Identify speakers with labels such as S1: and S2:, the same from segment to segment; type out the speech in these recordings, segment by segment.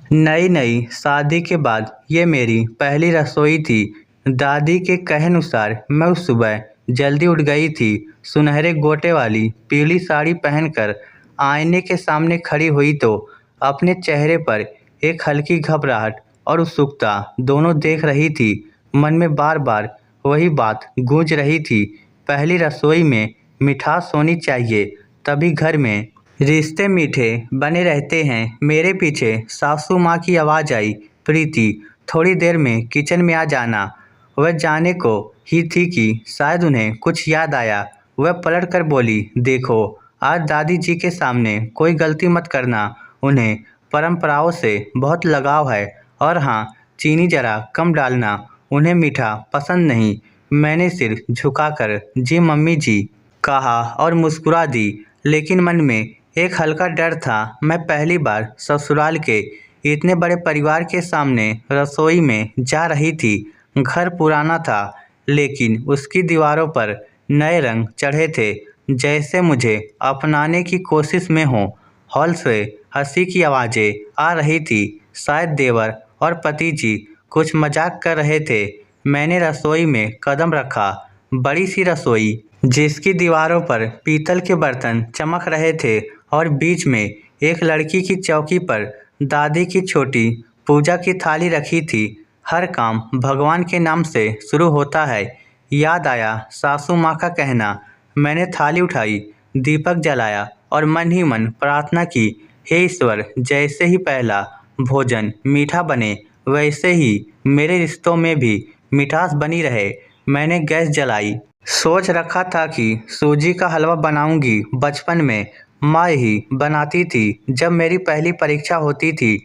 S1: नई नई शादी के बाद ये मेरी पहली रसोई थी। दादी के कहे अनुसार मैं उस सुबह जल्दी उठ गई थी। सुनहरे गोटे वाली पीली साड़ी पहनकर आईने के सामने खड़ी हुई तो अपने चेहरे पर एक हल्की घबराहट और उत्सुकता दोनों देख रही थी। मन में बार बार वही बात गूंज रही थी, पहली रसोई में मिठास होनी चाहिए, तभी घर में रिश्ते मीठे बने रहते हैं। मेरे पीछे सासू माँ की आवाज़ आई, प्रीति, थोड़ी देर में किचन में आ जाना। वह जाने को ही थी कि शायद उन्हें कुछ याद आया। वह पलट कर बोली, देखो, आज दादी जी के सामने कोई गलती मत करना। उन्हें परंपराओं से बहुत लगाव है। और हाँ, चीनी जरा कम डालना, उन्हें मीठा पसंद नहीं। मैंने सिर झुकाकर जी मम्मी जी कहा और मुस्कुरा दी, लेकिन मन में एक हल्का डर था। मैं पहली बार ससुराल के इतने बड़े परिवार के सामने रसोई में जा रही थी। घर पुराना था, लेकिन उसकी दीवारों पर नए रंग चढ़े थे, जैसे मुझे अपनाने की कोशिश में हो। हॉल से हंसी की आवाज़ें आ रही थी, शायद देवर और पति जी कुछ मजाक कर रहे थे। मैंने रसोई में कदम रखा। बड़ी सी रसोई जिसकी दीवारों पर पीतल के बर्तन चमक रहे थे और बीच में एक लड़की की चौकी पर दादी की छोटी पूजा की थाली रखी थी। हर काम भगवान के नाम से शुरू होता है, याद आया सासू माँ का कहना। मैंने थाली उठाई, दीपक जलाया और मन ही मन प्रार्थना की, हे ईश्वर, जैसे ही पहला भोजन मीठा बने, वैसे ही मेरे रिश्तों में भी मिठास बनी रहे। मैंने गैस जलाई। सोच रखा था कि सूजी का हलवा बनाऊंगी। बचपन में माँ ही बनाती थी जब मेरी पहली परीक्षा होती थी।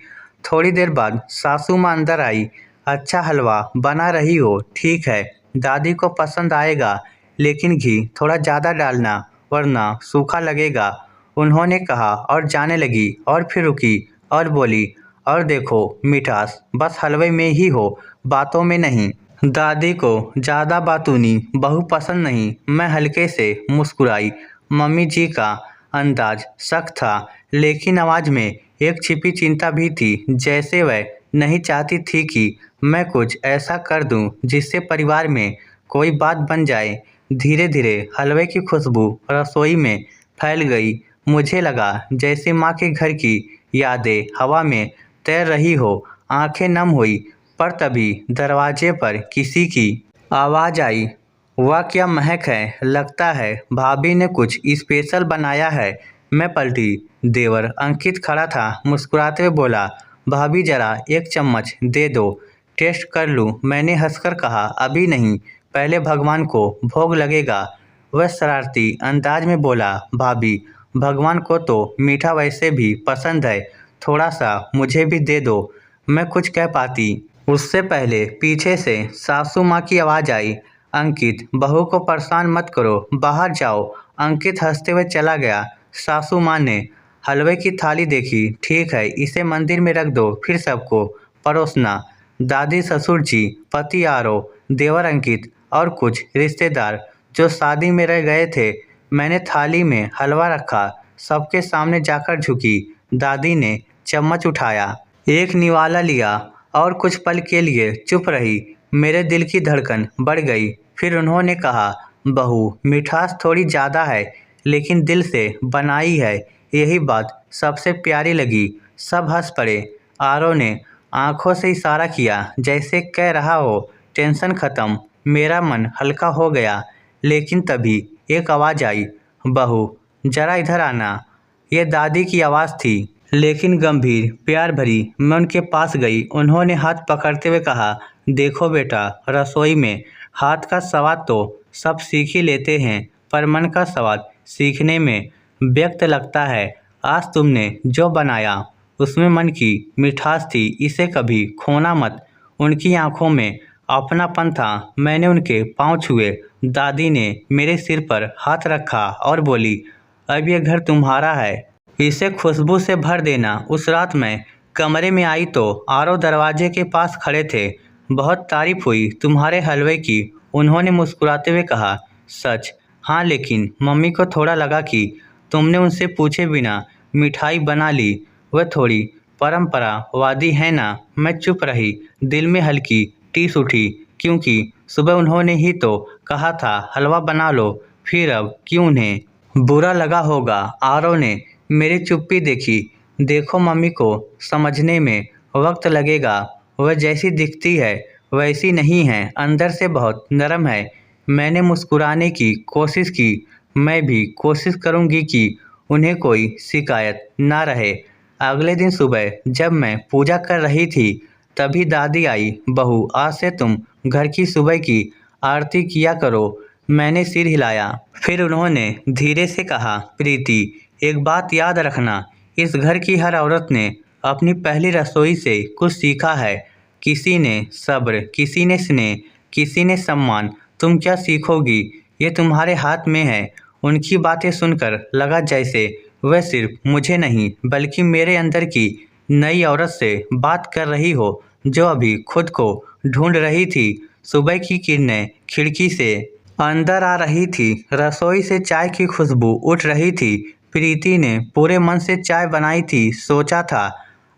S1: थोड़ी देर बाद सासू माँ अंदर आई। अच्छा हलवा बना रही हो, ठीक है, दादी को पसंद आएगा, लेकिन घी थोड़ा ज़्यादा डालना, वरना सूखा लगेगा, उन्होंने कहा और जाने लगी। और फिर रुकी और बोली, और देखो, मिठास बस हलवे में ही हो, बातों में नहीं। दादी को ज़्यादा बातूनी बहू पसंद नहीं। मैं हल्के से मुस्कुराई। मम्मी जी का अंदाज सख्त था, लेकिन आवाज़ में एक छिपी चिंता भी थी, जैसे वह नहीं चाहती थी कि मैं कुछ ऐसा कर दूं जिससे परिवार में कोई बात बन जाए। धीरे धीरे हलवे की खुशबू रसोई में फैल गई। मुझे लगा जैसे माँ के घर की यादें हवा में तैर रही हो। आंखें नम हुई, पर तभी दरवाजे पर किसी की आवाज़ आई। वह क्या महक है, लगता है भाभी ने कुछ स्पेशल बनाया है। मैं पलटी। देवर अंकित खड़ा था, मुस्कुराते हुए बोला, भाभी जरा एक चम्मच दे दो, टेस्ट कर लूँ। मैंने हंसकर कहा, अभी नहीं, पहले भगवान को भोग लगेगा। वह शरारती अंदाज में बोला, भाभी, भगवान को तो मीठा वैसे भी पसंद है, थोड़ा सा मुझे भी दे दो। मैं कुछ कह पाती उससे पहले पीछे से सासू माँ की आवाज़ आई, अंकित, बहू को परेशान मत करो, बाहर जाओ। अंकित हंसते हुए चला गया। सासू माँ ने हलवे की थाली देखी, ठीक है, इसे मंदिर में रख दो, फिर सबको परोसना। दादी, ससुर जी, पति आरो, देवर अंकित और कुछ रिश्तेदार जो शादी में रह गए थे। मैंने थाली में हलवा रखा, सबके सामने जाकर झुकी। दादी ने चम्मच उठाया, एक निवाला लिया और कुछ पल के लिए चुप रही। मेरे दिल की धड़कन बढ़ गई। फिर उन्होंने कहा, बहू, मिठास थोड़ी ज़्यादा है, लेकिन दिल से बनाई है, यही बात सबसे प्यारी लगी। सब हंस पड़े। आरव ने आंखों से इशारा किया, जैसे कह रहा हो, टेंशन खत्म। मेरा मन हल्का हो गया, लेकिन तभी एक आवाज़ आई, बहू, जरा इधर आना। ये दादी की आवाज़ थी, लेकिन गंभीर, प्यार भरी। मैं उनके पास गई। उन्होंने हाथ पकड़ते हुए कहा, देखो बेटा, रसोई में हाथ का स्वाद तो सब सीख ही लेते हैं, पर मन का स्वाद सीखने में व्यक्त लगता है। आज तुमने जो बनाया उसमें मन की मिठास थी, इसे कभी खोना मत। उनकी आंखों में अपनापन था। मैंने उनके पाँव छुए। दादी ने मेरे सिर पर हाथ रखा और बोली, अब ये घर तुम्हारा है, इसे खुशबू से भर देना। उस रात मैं कमरे में आई तो आरव दरवाजे के पास खड़े थे। बहुत तारीफ हुई तुम्हारे हलवे की, उन्होंने मुस्कुराते हुए कहा। सच? हाँ, लेकिन मम्मी को थोड़ा लगा कि तुमने उनसे पूछे बिना मिठाई बना ली। वह थोड़ी परंपरावादी हैं ना। मैं चुप रही, दिल में हल्की टीस उठी, क्योंकि सुबह उन्होंने ही तो कहा था हलवा बना लो, फिर अब क्यों उन्हें बुरा लगा होगा। आरव ने मेरी चुप्पी देखी। देखो मम्मी को समझने में वक्त लगेगा, वह जैसी दिखती है वैसी नहीं है, अंदर से बहुत नरम है। मैंने मुस्कुराने की कोशिश की। मैं भी कोशिश करूंगी कि उन्हें कोई शिकायत ना रहे। अगले दिन सुबह जब मैं पूजा कर रही थी तभी दादी आई। बहू, आज से तुम घर की सुबह की आरती किया करो। मैंने सिर हिलाया। फिर उन्होंने धीरे से कहा, प्रीति, एक बात याद रखना, इस घर की हर औरत ने अपनी पहली रसोई से कुछ सीखा है। किसी ने सब्र, किसी ने स्नेह, किसी ने सम्मान। तुम क्या सीखोगी ये तुम्हारे हाथ में है। उनकी बातें सुनकर लगा जैसे वह सिर्फ मुझे नहीं बल्कि मेरे अंदर की नई औरत से बात कर रही हो, जो अभी खुद को ढूंढ रही थी। सुबह की किरणें खिड़की से अंदर आ रही थी। रसोई से चाय की खुशबू उठ रही थी। प्रीति ने पूरे मन से चाय बनाई थी। सोचा था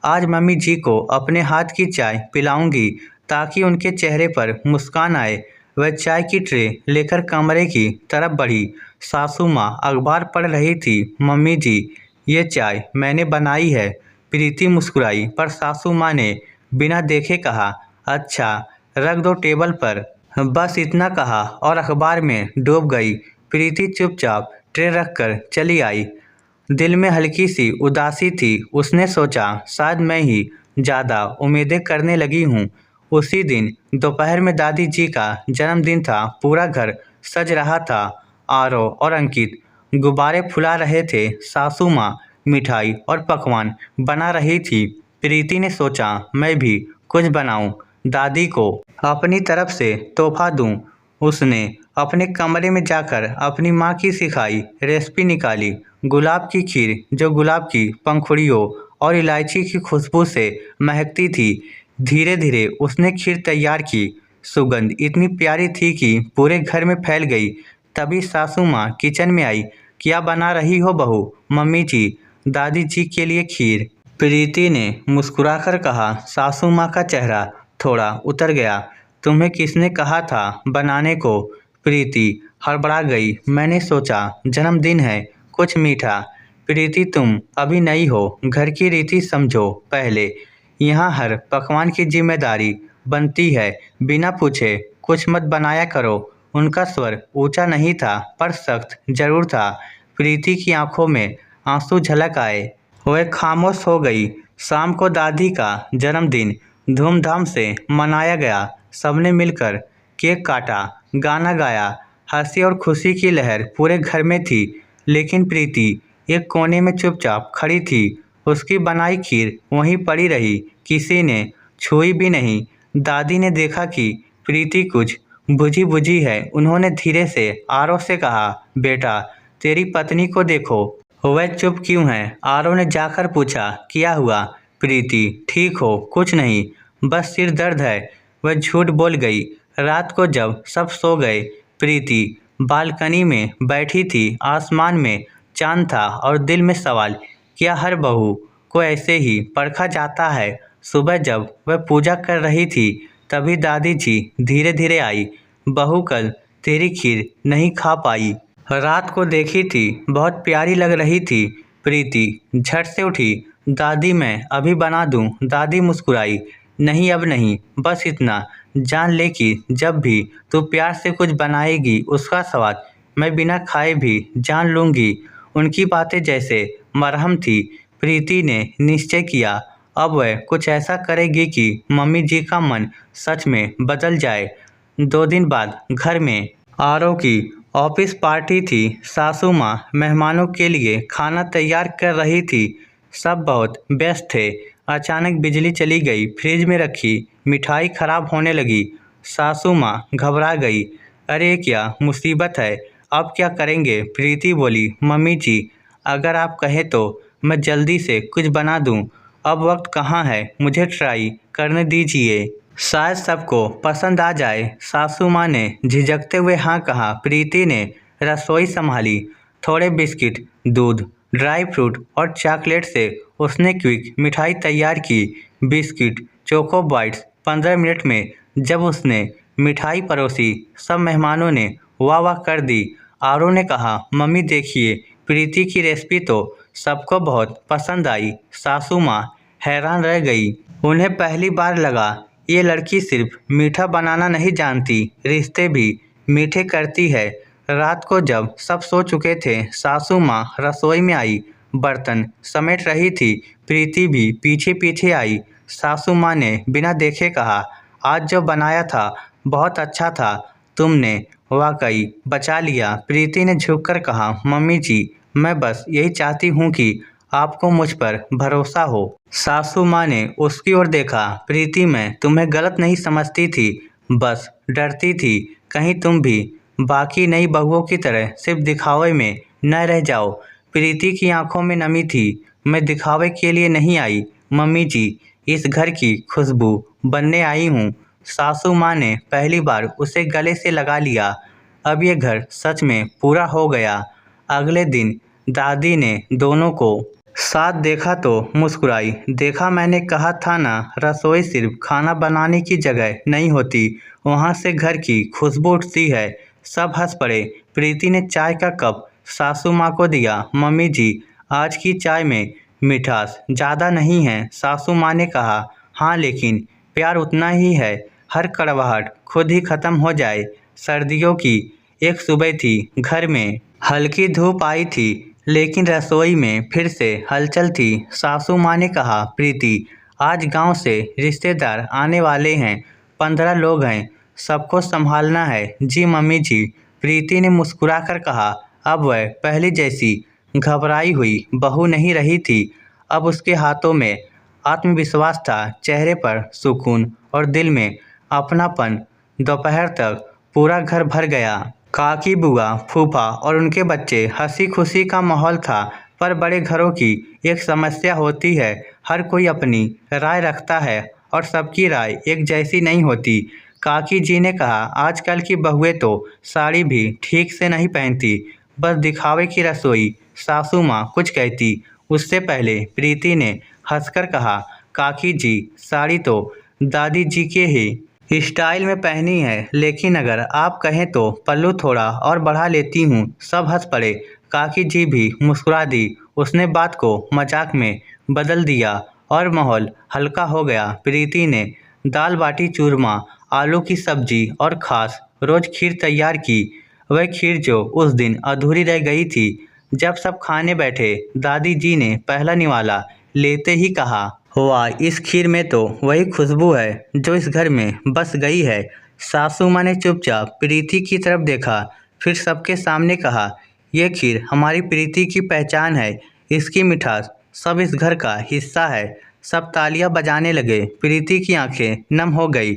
S1: आज मम्मी जी को अपने हाथ की चाय पिलाऊंगी ताकि उनके चेहरे पर मुस्कान आए। वह चाय की ट्रे लेकर कमरे की तरफ बढ़ी। सासू माँ अखबार पढ़ रही थी। मम्मी जी, ये चाय मैंने बनाई है। प्रीति मुस्कुराई, पर सासू माँ ने बिना देखे कहा, अच्छा, रख दो टेबल पर। बस इतना कहा और अखबार में डूब गई। प्रीति चुपचाप ट्रे रखकर चली आई। दिल में हल्की सी उदासी थी। उसने सोचा शायद मैं ही ज़्यादा उम्मीदें करने लगी हूँ। उसी दिन दोपहर में दादी जी का जन्मदिन था। पूरा घर सज रहा था। आरव और अंकित गुब्बारे फुला रहे थे। सासू माँ मिठाई और पकवान बना रही थी। प्रीति ने सोचा मैं भी कुछ बनाऊं, दादी को अपनी तरफ से तोहफा दूं। उसने अपने कमरे में जाकर अपनी माँ की सिखाई रेसिपी निकाली। गुलाब की खीर, जो गुलाब की पंखुड़ियों और इलायची की खुशबू से महकती थी। धीरे धीरे उसने खीर तैयार की। सुगंध इतनी प्यारी थी कि पूरे घर में फैल गई। तभी सासू माँ किचन में आई। क्या बना रही हो बहू? मम्मी जी, दादी जी के लिए खीर। प्रीति ने मुस्कुराकर कहा। सासू माँ का चेहरा थोड़ा उतर गया। तुम्हें किसने कहा था बनाने को? प्रीति हड़बड़ा गई। मैंने सोचा जन्मदिन है, कुछ मीठा। प्रीति, तुम अभी नई हो, घर की रीति समझो पहले। यहाँ हर पकवान की जिम्मेदारी बनती है। बिना पूछे कुछ मत बनाया करो। उनका स्वर ऊंचा नहीं था पर सख्त जरूर था। प्रीति की आंखों में आंसू झलक आए। वह खामोश हो गई। शाम को दादी का जन्मदिन धूमधाम से मनाया गया। सबने मिलकर केक काटा, गाना गाया। हंसी और खुशी की लहर पूरे घर में थी। लेकिन प्रीति एक कोने में चुपचाप खड़ी थी। उसकी बनाई खीर वहीं पड़ी रही, किसी ने छुई भी नहीं। दादी ने देखा कि प्रीति कुछ बुझी बुझी है। उन्होंने धीरे से आरव से कहा, बेटा, तेरी पत्नी को देखो, वह चुप क्यों है? आरव ने जाकर पूछा, क्या हुआ? प्रीति, ठीक हो, कुछ नहीं, बस सिर दर्द है। वह झूठ बोल गई। रात को जब सब सो गए, प्रीति बालकनी में बैठी थी। आसमान में चांद था और दिल में सवाल, क्या हर बहू को ऐसे ही परखा जाता है? सुबह जब वह पूजा कर रही थी तभी दादी जी धीरे धीरे आई। बहू, कल तेरी खीर नहीं खा पाई। रात को देखी थी, बहुत प्यारी लग रही थी। प्रीति झट से उठी। दादी, मैं अभी बना दूं। दादी मुस्कुराई। नहीं, अब नहीं, बस इतना जान ले कि जब भी तू प्यार से कुछ बनाएगी उसका स्वाद मैं बिना खाए भी जान लूँगी। उनकी बातें जैसे मरहम थी। प्रीति ने निश्चय किया, अब वह कुछ ऐसा करेगी कि मम्मी जी का मन सच में बदल जाए। 2 दिन बाद घर में आरव की ऑफिस पार्टी थी। सासू माँ मेहमानों के लिए खाना तैयार कर रही थी। सब बहुत व्यस्त थे। अचानक बिजली चली गई। फ्रिज में रखी मिठाई खराब होने लगी। सासू माँ घबरा गई। अरे, क्या मुसीबत है? अब क्या करेंगे? प्रीति बोली, मम्मी जी, अगर आप कहें तो मैं जल्दी से कुछ बना दूं। अब वक्त कहाँ है, मुझे ट्राई करने दीजिए, शायद सबको पसंद आ जाए। सासू माँ ने झिझकते हुए हाँ कहा। प्रीति ने रसोई संभाली। थोड़े बिस्किट, दूध ड्राई फ्रूट और चॉकलेट से उसने क्विक मिठाई तैयार की। बिस्किट, चोको बाइट्स 15 मिनट में जब उसने मिठाई परोसी, सब मेहमानों ने वाह वाह कर दी। आरव ने कहा, मम्मी देखिए, प्रीति की रेसिपी तो सबको बहुत पसंद आई। सासू माँ हैरान रह गई। उन्हें पहली बार लगा ये लड़की सिर्फ मीठा बनाना नहीं जानती, रिश्ते भी मीठे करती है। रात को जब सब सो चुके थे, सासू माँ रसोई में आई, बर्तन समेट रही थी। प्रीति भी पीछे पीछे आई। सासू माँ ने बिना देखे कहा, आज जो बनाया था बहुत अच्छा था, तुमने वाकई बचा लिया। प्रीति ने झुककर कहा, मम्मी जी, मैं बस यही चाहती हूँ कि आपको मुझ पर भरोसा हो। सासू माँ ने उसकी ओर देखा, प्रीति मैं तुम्हें गलत नहीं समझती थी, बस डरती थी कहीं तुम भी बाकी नई बहुओं की तरह सिर्फ दिखावे में न रह जाओ। प्रीति की आंखों में नमी थी। मैं दिखावे के लिए नहीं आई मम्मी जी, इस घर की खुशबू बनने आई हूँ। सासू माँ ने पहली बार उसे गले से लगा लिया। अब ये घर सच में पूरा हो गया। अगले दिन दादी ने दोनों को साथ देखा तो मुस्कुराई। देखा, मैंने कहा था ना, रसोई सिर्फ खाना बनाने की जगह नहीं होती, वहाँ से घर की खुशबू उठती है। सब हंस पड़े। प्रीति ने चाय का कप सासू माँ को दिया। मम्मी जी, आज की चाय में मिठास ज़्यादा नहीं है। सासू माँ ने कहा, हाँ लेकिन प्यार उतना ही है। हर कड़वाहट खुद ही खत्म हो जाए। सर्दियों की एक सुबह थी। घर में हल्की धूप आई थी, लेकिन रसोई में फिर से हलचल थी। सासू माँ ने कहा, प्रीति, आज गांव से रिश्तेदार आने वाले हैं, 15 लोग हैं, सबको संभालना है। जी मम्मी जी, प्रीति ने मुस्कुराकर कहा। अब वह पहले जैसी घबराई हुई बहू नहीं रही थी। अब उसके हाथों में आत्मविश्वास था, चेहरे पर सुकून और दिल में अपनापन। दोपहर तक पूरा घर भर गया। काकी, बुआ, फूफा और उनके बच्चे, हंसी खुशी का माहौल था। पर बड़े घरों की एक समस्या होती है, हर कोई अपनी राय रखता है और सबकी राय एक जैसी नहीं होती। काकी जी ने कहा, आजकल की बहुएं तो साड़ी भी ठीक से नहीं पहनती, बस दिखावे की रसोई। सासू माँ कुछ कहती उससे पहले प्रीति ने हंसकर कहा, काकी जी, साड़ी तो दादी जी के ही स्टाइल में पहनी है, लेकिन अगर आप कहें तो पल्लू थोड़ा और बढ़ा लेती हूँ। सब हंस पड़े। काकी जी भी मुस्कुरा दी। उसने बात को मजाक में बदल दिया और माहौल हल्का हो गया। प्रीति ने दाल बाटी चूरमा, आलू की सब्जी और खास रोज खीर तैयार की। वह खीर जो उस दिन अधूरी रह गई थी। जब सब खाने बैठे, दादी जी ने पहला निवाला लेते ही कहा, वाह, इस खीर में तो वही खुशबू है जो इस घर में बस गई है। सासू माँ ने चुपचाप प्रीति की तरफ देखा, फिर सबके सामने कहा, यह खीर हमारी प्रीति की पहचान है, इसकी मिठास सब इस घर का हिस्सा है। सब तालियां बजाने लगे। प्रीति की आंखें नम हो गई,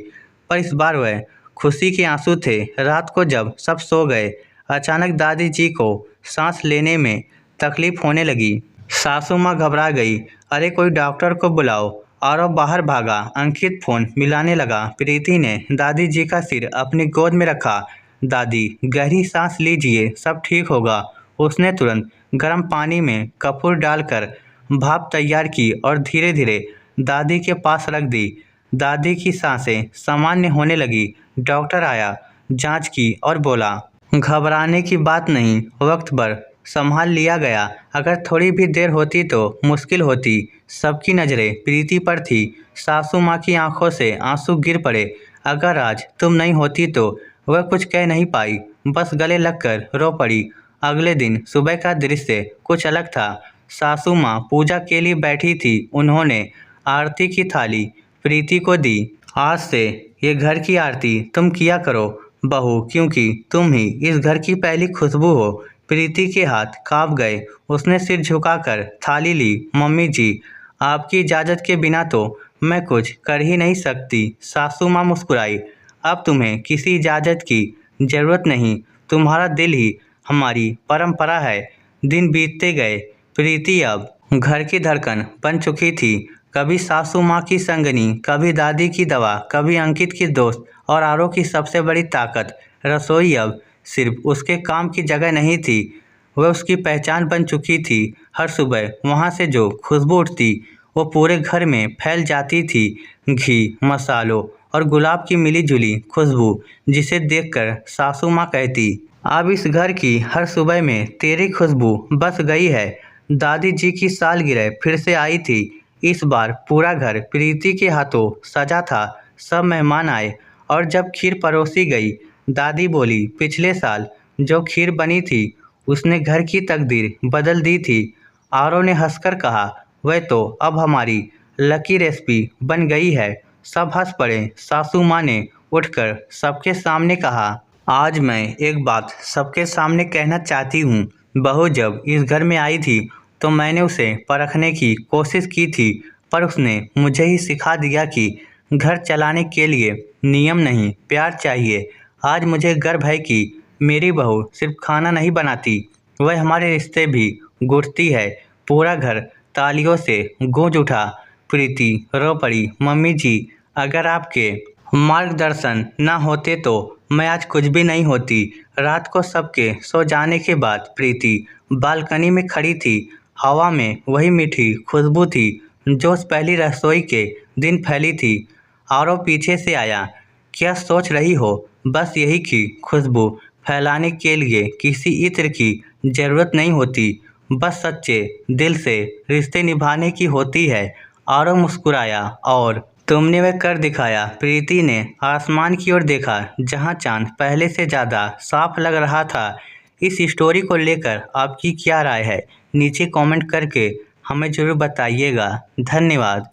S1: पर इस बार वह खुशी के आंसू थे। रात को जब सब सो गए, अचानक दादी जी को सांस लेने में तकलीफ होने लगी। सासू माँ घबरा गई। अरे कोई डॉक्टर को बुलाओ। आरव बाहर भागा। अंकित फोन मिलाने लगा। प्रीति ने दादी जी का सिर अपनी गोद में रखा। दादी, गहरी सांस लीजिए, सब ठीक होगा। उसने तुरंत गर्म पानी में कपूर डालकर भाप तैयार की और धीरे धीरे दादी के पास रख दी। दादी की सांसें सामान्य होने लगी। डॉक्टर आया, जांच की और बोला, घबराने की बात नहीं, वक्त पर संभाल लिया गया। अगर थोड़ी भी देर होती तो मुश्किल होती। सबकी नज़रें प्रीति पर थी। सासू माँ की आंखों से आंसू गिर पड़े। अगर आज तुम नहीं होती तो वह कुछ कह नहीं पाई, बस गले लगकर रो पड़ी। अगले दिन सुबह का दृश्य कुछ अलग था। सासू माँ पूजा के लिए बैठी थी। उन्होंने आरती की थाली प्रीति को दी। आज से ये घर की आरती तुम किया करो बहू, क्योंकि तुम ही इस घर की पहली खुशबू हो। प्रीति के हाथ कांप गए। उसने सिर झुकाकर थाली ली। मम्मी जी, आपकी इजाज़त के बिना तो मैं कुछ कर ही नहीं सकती। सासू माँ मुस्कुराई। अब तुम्हें किसी इजाज़त की ज़रूरत नहीं, तुम्हारा दिल ही हमारी परंपरा है। दिन बीतते गए। प्रीति अब घर की धड़कन बन चुकी थी। कभी सासू माँ की संगनी, कभी दादी की दवा, कभी अंकित की दोस्त और आरव की सबसे बड़ी ताकत। रसोई अब सिर्फ उसके काम की जगह नहीं थी, वह उसकी पहचान बन चुकी थी। हर सुबह वहाँ से जो खुशबू उठती वो पूरे घर में फैल जाती थी। घी, मसालों और गुलाब की मिली-जुली खुशबू, जिसे देखकर सासू माँ कहती, अब इस घर की हर सुबह में तेरी खुशबू बस गई है। दादी जी की सालगिरह फिर से आई थी। इस बार पूरा घर प्रीति के हाथों सजा था। सब मेहमान आए और जब खीर परोसी गई, दादी बोली, पिछले साल जो खीर बनी थी उसने घर की तकदीर बदल दी थी। आरव ने हंसकर कहा, वह तो अब हमारी लकी रेसिपी बन गई है। सब हंस पड़े। सासू माँ ने उठकर सबके सामने कहा, आज मैं एक बात सबके सामने कहना चाहती हूँ। बहू जब इस घर में आई थी तो मैंने उसे परखने की कोशिश की थी, पर उसने मुझे ही सिखा दिया कि घर चलाने के लिए नियम नहीं, प्यार चाहिए। आज मुझे गर्व है कि मेरी बहू सिर्फ खाना नहीं बनाती, वह हमारे रिश्ते भी गूंथती है। पूरा घर तालियों से गूंज उठा। प्रीति रो पड़ी, मम्मी जी, अगर आपके मार्गदर्शन न होते तो मैं आज कुछ भी नहीं होती। रात को सबके सो जाने के बाद प्रीति बालकनी में खड़ी थी। हवा में वही मीठी खुशबू थी जो उस पहली रसोई के दिन फैली थी। आरव पीछे से आया, क्या सोच रही हो? बस यही कि खुशबू फैलाने के लिए किसी इत्र की जरूरत नहीं होती, बस सच्चे दिल से रिश्ते निभाने की होती है। आरव मुस्कुराया, और तुमने वह कर दिखाया। प्रीति ने आसमान की ओर देखा जहां चांद पहले से ज़्यादा साफ लग रहा था। इस स्टोरी को लेकर आपकी क्या राय है? नीचे कमेंट करके हमें ज़रूर बताइएगा। धन्यवाद।